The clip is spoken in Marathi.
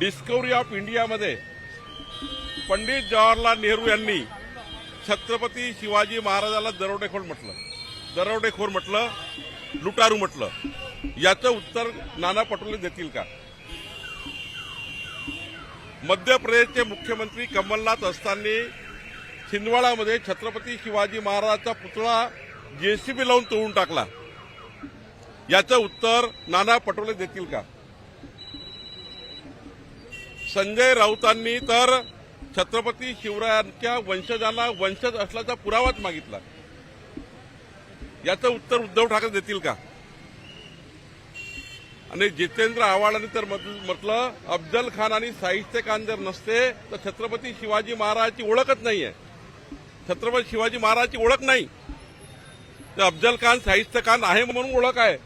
डिस्कवरी ऑफ इंडियामध्ये पंडित जवाहरलाल नेहरू यांनी छत्रपती शिवाजी महाराजाला दरोडेखोर म्हटलं, लुटारू म्हटलं. याचं उत्तर नाना पटोले देतील का? मध्य प्रदेशचे मुख्यमंत्री कमलनाथ असताना छिंदवाडामध्ये छत्रपती शिवाजी महाराजांचा पुतळा जेसीबी लावून तोडून टाकला. याचं उत्तर नाना पटोले देतील का? संजय राऊतांनी तर छत्रपती शिवरायांच्या वंशजांना वंशज असल्याचा पुरावाच मागितला. याचं उत्तर उद्धव ठाकरे देतील का? आणि जितेंद्र आव्हाडांनी तर म्हटलं, अफजल खान आणि शाहिस्ते खान जर नसते तर छत्रपती शिवाजी महाराजांची ओळखच नाहीये. छत्रपती शिवाजी महाराजांची ओळख नाही तर अफजल खान शाहिस्ते खान आहे म्हणून ओळख आहे.